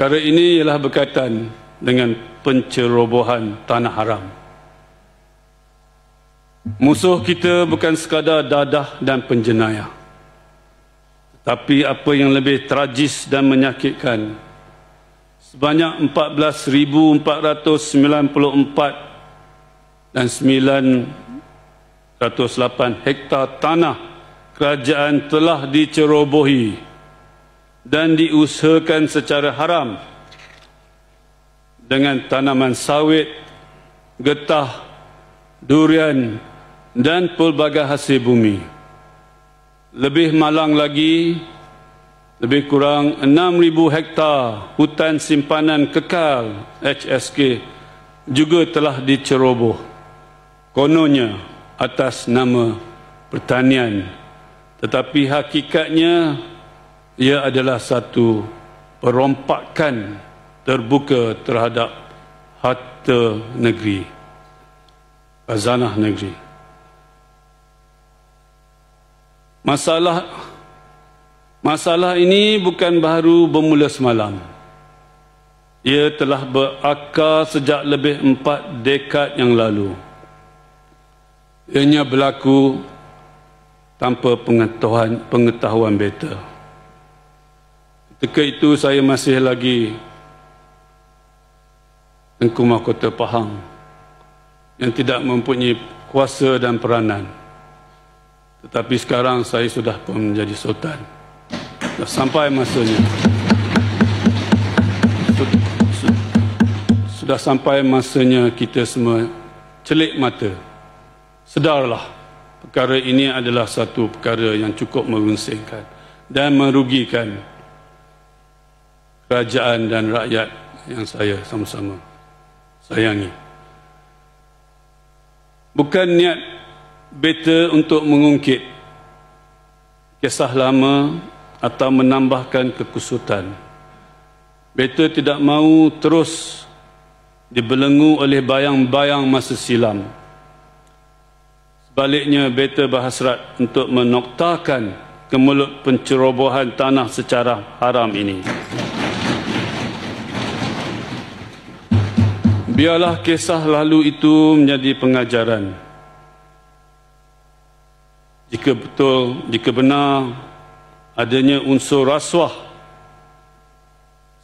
Perkara ini ialah berkaitan dengan pencerobohan tanah haram. Musuh kita bukan sekadar dadah dan penjenayah, tetapi apa yang lebih tragis dan menyakitkan, sebanyak 14,494 dan 908 hektar tanah kerajaan telah dicerobohi dan diusahakan secara haram dengan tanaman sawit, getah, durian dan pelbagai hasil bumi. Lebih malang lagi, lebih kurang 6,000 hektar hutan simpanan kekal HSK juga telah diceroboh, kononnya atas nama pertanian, tetapi hakikatnya ia adalah satu perompakan terbuka terhadap harta negeri, khazanah negeri. Masalah ini bukan baru bermula semalam. Ia telah berakar sejak lebih 4 dekad yang lalu. Ianya berlaku tanpa pengetahuan beta. Ketika itu saya masih lagi Tengku Mahkota Pahang yang tidak mempunyai kuasa dan peranan. Tetapi sekarang saya sudah pun menjadi sultan. Dah sampai masanya. Sudah sampai masanya kita semua celik mata. Sedarlah, perkara ini adalah satu perkara yang cukup merunsingkan dan merugikan kerajaan dan rakyat yang saya sama-sama sayangi. Bukan niat beta untuk mengungkit kisah lama atau menambahkan kekusutan. Beta tidak mahu terus dibelenggu oleh bayang-bayang masa silam. Sebaliknya, beta berhasrat untuk menoktakan kemulut pencerobohan tanah secara haram ini. Biarlah kisah lalu itu menjadi pengajaran. Jika benar adanya unsur rasuah,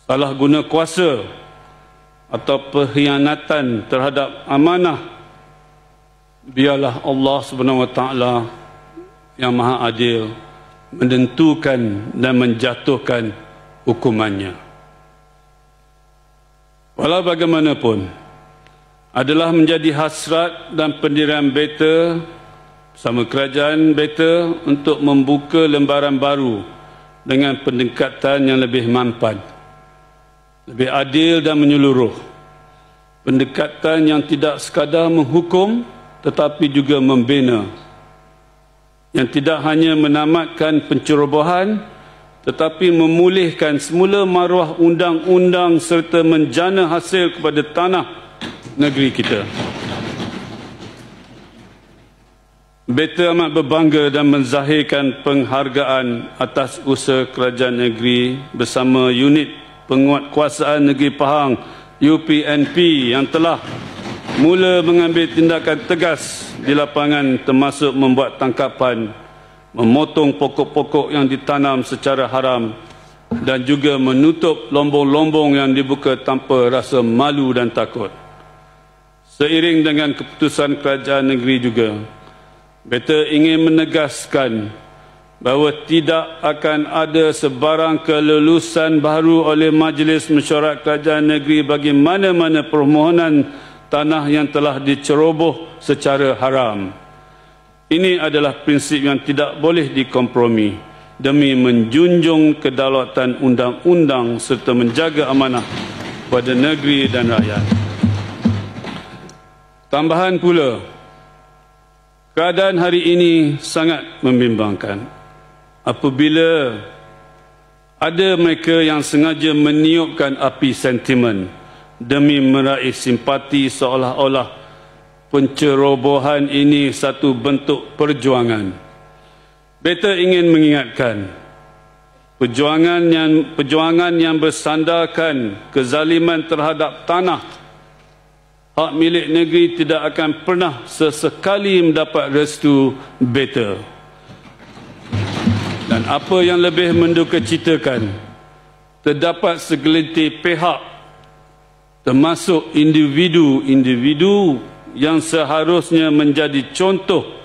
salah guna kuasa atau pengkhianatan terhadap amanah, biarlah Allah SWT yang Maha Adil menentukan dan menjatuhkan hukumannya. Walau bagaimanapun, adalah menjadi hasrat dan pendirian beta bersama kerajaan beta untuk membuka lembaran baru dengan pendekatan yang lebih mampan, lebih adil dan menyeluruh. Pendekatan yang tidak sekadar menghukum tetapi juga membina, yang tidak hanya menamatkan pencerobohan tetapi memulihkan semula maruah undang-undang serta menjana hasil kepada tanah negeri kita. Beta amat berbangga dan menzahirkan penghargaan atas usaha kerajaan negeri bersama unit penguatkuasaan negeri Pahang UPNP yang telah mula mengambil tindakan tegas di lapangan, termasuk membuat tangkapan, memotong pokok-pokok yang ditanam secara haram dan juga menutup lombong-lombong yang dibuka tanpa rasa malu dan takut. Seiring dengan keputusan kerajaan negeri juga, beta ingin menegaskan bahawa tidak akan ada sebarang kelulusan baru oleh Majlis Mesyuarat Kerajaan Negeri bagi mana-mana permohonan tanah yang telah diceroboh secara haram. Ini adalah prinsip yang tidak boleh dikompromi demi menjunjung kedaulatan undang-undang serta menjaga amanah pada negeri dan rakyat. Tambahan pula, keadaan hari ini sangat membimbangkan apabila ada mereka yang sengaja meniupkan api sentimen demi meraih simpati, seolah-olah pencerobohan ini satu bentuk perjuangan. Beta ingin mengingatkan perjuangan yang bersandarkan kezaliman terhadap tanah, hak milik negeri tidak akan pernah sesekali mendapat restu beta. Dan apa yang lebih mendukacitakan, terdapat segelintir pihak termasuk individu-individu yang seharusnya menjadi contoh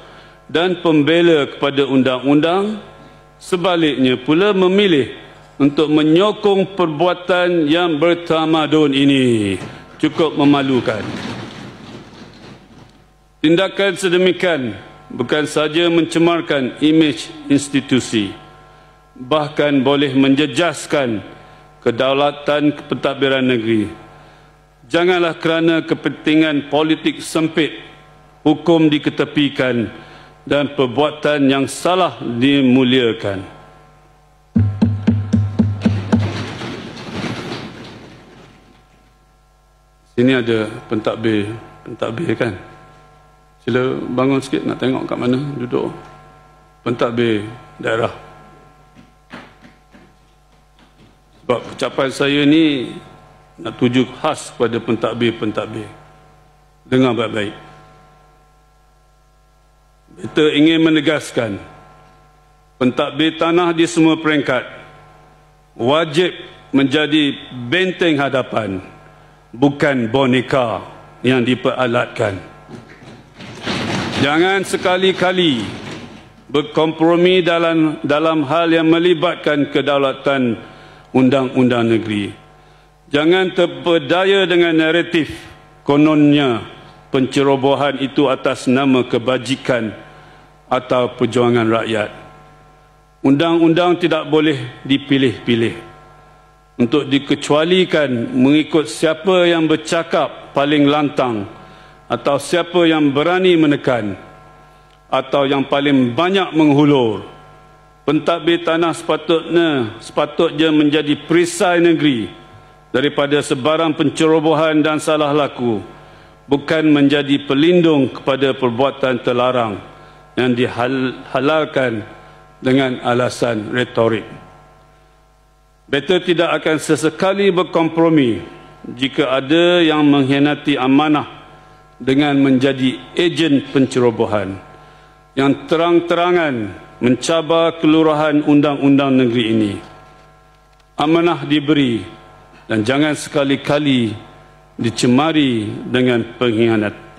dan pembela kepada undang-undang, sebaliknya pula memilih untuk menyokong perbuatan yang bertamadun ini. Cukup memalukan. Tindakan sedemikian bukan saja mencemarkan imej institusi, bahkan boleh menjejaskan kedaulatan pentadbiran negeri. Janganlah kerana kepentingan politik sempit, hukum diketepikan dan perbuatan yang salah dimuliakan. Sini ada pentadbir kan? Sila bangun sikit, nak tengok kat mana duduk. Pentadbir daerah. Sebab ucapan saya ni nak tuju khas kepada pentadbir-pentadbir. Dengar baik-baik. Kita ingin menegaskan, pentadbir tanah di semua peringkat wajib menjadi benteng hadapan, bukan boneka yang diperalatkan. Jangan sekali-kali berkompromi dalam hal yang melibatkan kedaulatan undang-undang negeri. Jangan terpedaya dengan naratif kononnya pencerobohan itu atas nama kebajikan atau perjuangan rakyat. Undang-undang tidak boleh dipilih-pilih untuk dikecualikan mengikut siapa yang bercakap paling lantang atau siapa yang berani menekan atau yang paling banyak menghulur. Pentadbir tanah sepatutnya menjadi perisai negeri daripada sebarang pencerobohan dan salah laku, bukan menjadi pelindung kepada perbuatan terlarang yang dihalalkan dengan alasan retorik. Beta tidak akan sesekali berkompromi jika ada yang mengkhianati amanah dengan menjadi ejen pencerobohan yang terang-terangan mencabar keluruhan undang-undang negeri ini. Amanah diberi dan jangan sekali-kali dicemari dengan pengkhianatan.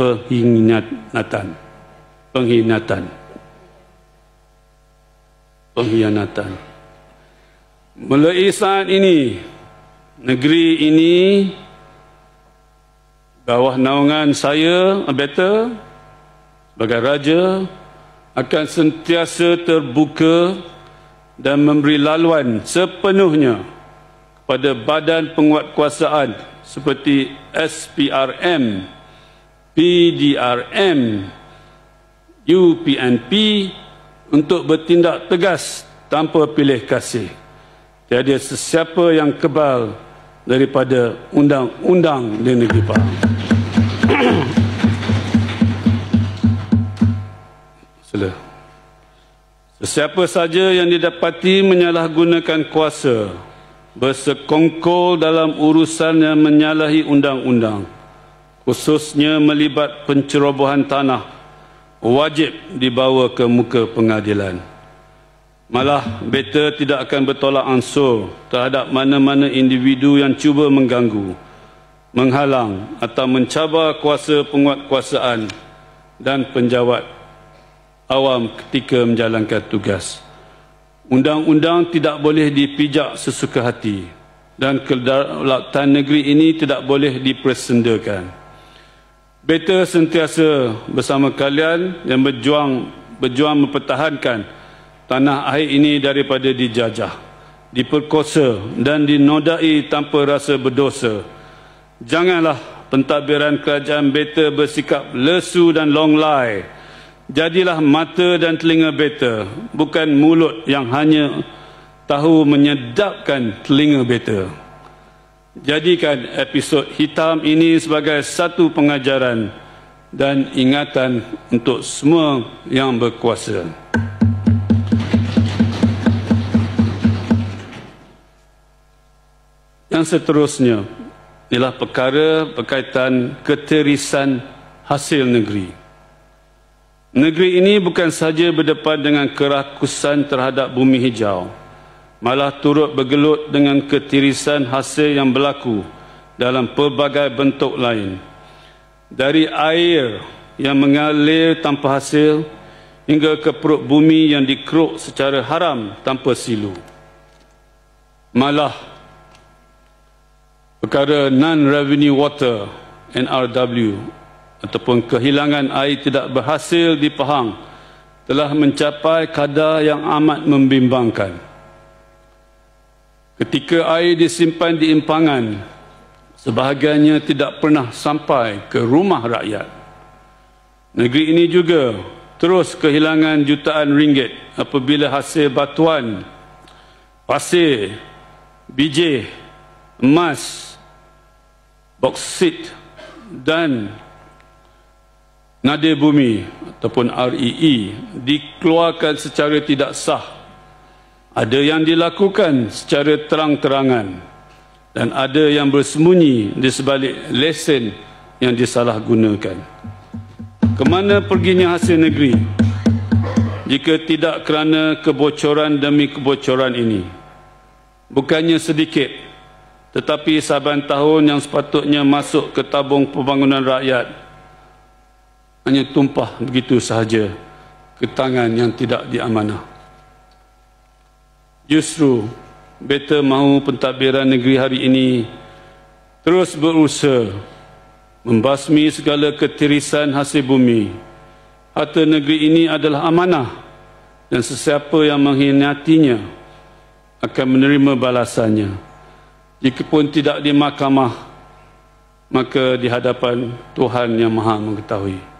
Mulai saat ini, negeri ini bawah naungan saya, beta sebagai raja, akan sentiasa terbuka dan memberi laluan sepenuhnya kepada badan penguatkuasaan seperti SPRM, PDRM, UPNP untuk bertindak tegas tanpa pilih kasih. Tiada sesiapa yang kebal daripada undang-undang di negeri Pahang. Sesiapa saja yang didapati menyalahgunakan kuasa, bersekongkol dalam urusan yang menyalahi undang-undang, khususnya melibat pencerobohan tanah, wajib dibawa ke muka pengadilan. Malah, beta tidak akan bertolak ansur terhadap mana-mana individu yang cuba mengganggu, menghalang atau mencabar kuasa penguatkuasaan dan penjawat awam ketika menjalankan tugas. Undang-undang tidak boleh dipijak sesuka hati dan kedaulatan negeri ini tidak boleh dipersendakan. Beta sentiasa bersama kalian yang berjuang mempertahankan tanah air ini daripada dijajah, diperkosa dan dinodai tanpa rasa berdosa. Janganlah pentadbiran kerajaan beta bersikap lesu dan longlai. Jadilah mata dan telinga beta, bukan mulut yang hanya tahu menyedapkan telinga beta. Jadikan episod hitam ini sebagai satu pengajaran dan ingatan untuk semua yang berkuasa. Yang seterusnya ialah perkara berkaitan ketirisan hasil negeri. Negeri ini bukan sahaja berdepan dengan kerakusan terhadap bumi hijau, malah turut bergelut dengan ketirisan hasil yang berlaku dalam pelbagai bentuk lain. Dari air yang mengalir tanpa hasil hingga ke perut bumi yang dikeruk secara haram tanpa silu. Malah perkara non-revenue water, NRW, ataupun kehilangan air tidak berhasil di Pahang telah mencapai kadar yang amat membimbangkan. Ketika air disimpan di impangan, sebahagiannya tidak pernah sampai ke rumah rakyat. Negeri ini juga terus kehilangan jutaan ringgit apabila hasil batuan, pasir, biji, emas, boksit dan nadir bumi ataupun REE dikeluarkan secara tidak sah. Ada yang dilakukan secara terang-terangan dan ada yang bersembunyi di sebalik lesen yang disalahgunakan. Kemana perginya hasil negeri jika tidak kerana kebocoran demi kebocoran ini? Bukannya sedikit, tetapi saban tahun yang sepatutnya masuk ke tabung pembangunan rakyat hanya tumpah begitu sahaja ke tangan yang tidak diamanah. Justru Beta Mahu Pentadbiran Negeri hari ini terus berusaha membasmi segala ketirisan hasil bumi. Harta negeri ini adalah amanah dan sesiapa yang mengkhianatinya akan menerima balasannya. Jikapun tidak di mahkamah, maka di hadapan Tuhan Yang Maha Mengetahui.